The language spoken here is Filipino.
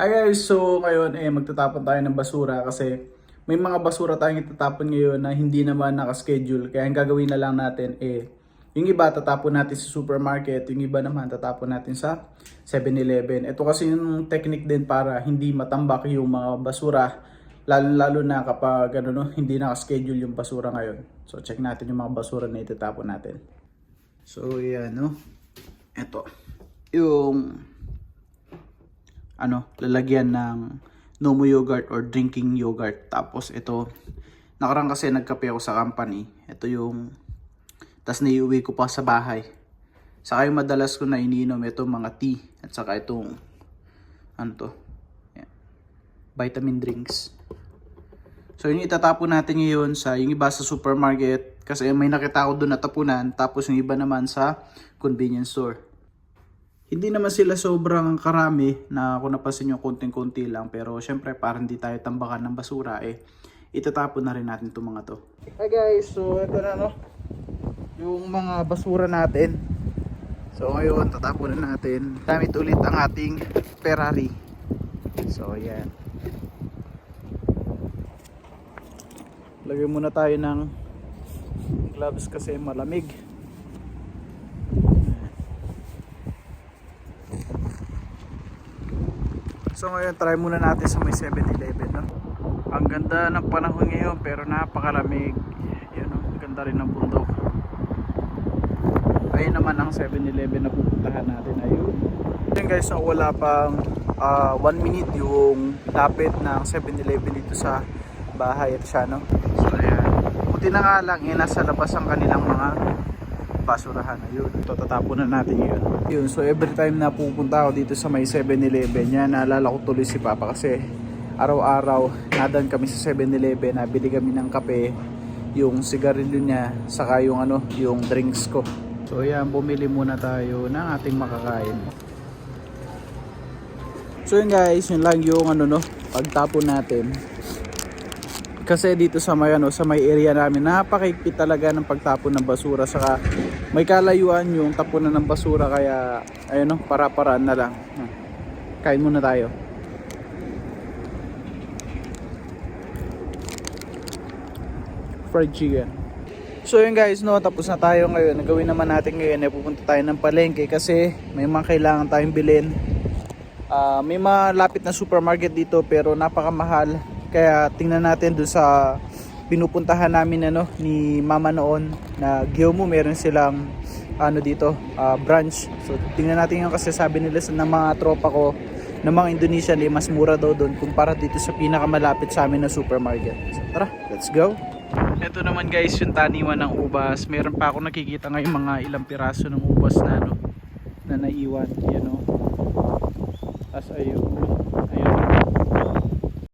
Hi guys, so ngayon magtatapon tayo ng basura kasi may mga basura tayong itatapon ngayon na hindi naman nakaschedule. Kaya ang gagawin na lang natin yung iba tatapon natin sa supermarket, yung iba naman tatapon natin sa 7-Eleven. Ito kasi yung technique din para hindi matambak yung mga basura, lalo na kapag hindi nakaschedule yung basura ngayon. So check natin yung mga basura na itatapon natin. So yan ito yung lalagyan ng Nomo yogurt or drinking yogurt. Tapos ito, nakarang kasi nagkape ako sa company. Ito yung, tas naiuwi ko pa sa bahay. Saka yung madalas ko na iniinom, ito mga tea. At saka itong, yan, vitamin drinks. So yung itatapon natin ngayon yung iba sa supermarket. Kasi may nakita ako doon na tapunan. Tapos yung iba naman sa convenience store. Hindi naman sila sobrang karami na kung napansin nyo konting-konti lang. Pero syempre para hindi tayo tambakan ng basura itatapon na rin natin itong mga to. Hi guys, so ito na yung mga basura natin. So ngayon tatapon na natin. Gamit ulit ang ating Ferrari. So yan. Lagay muna tayo ng gloves kasi malamig. So ngayon try muna natin sa may 7-Eleven Ang ganda ng panahon ngayon pero napakalamig. Yan ang ganda rin ng bundok. Ayun naman ang 7-Eleven na pupuntahan natin. Ayun guys, so wala pang 1 minute yung lapit ng 7-Eleven dito sa bahay at siya So ayan, buti na nga lang nasa labas ang kanilang mga basurahan. Ayun, ito tatapon na natin yun. So every time na pupunta ako dito sa may 7-Eleven yan, naalala ko tuloy si Papa kasi araw-araw nadan kami sa 7-Eleven, nabili kami ng kape, yung sigarilyo niya, saka yung yung drinks ko. So yan, bumili muna tayo ng ating makakain. So yun guys, yun lang yung pagtapon natin. Kasi dito sa may area namin napakaigpit talaga ng pagtapon ng basura, saka may kalayuan yung tapunan ng basura, kaya ayun para-paraan na lang. Kain muna tayo. Fried chicken. So yun guys, tapos na tayo ngayon. Nagawin naman natin ngayon pupunta tayo ng palengke kasi may mga kailangan tayong bilhin. May malapit na supermarket dito pero napakamahal. Kaya tingnan natin doon sa pinupuntahan namin ni Mama noon na Gyomu, meron silang dito branch. So tingnan natin yung kasi sabi nila ng mga tropa ko ng mga Indonesian mas mura daw doon kumpara dito sa pinakamalapit sa amin na supermarket. So tara, let's go. Ito naman guys yung taniman ng ubas. Meron pa ako nakikita ngayon mga ilang piraso ng ubas na na naiwan, Tapos ayun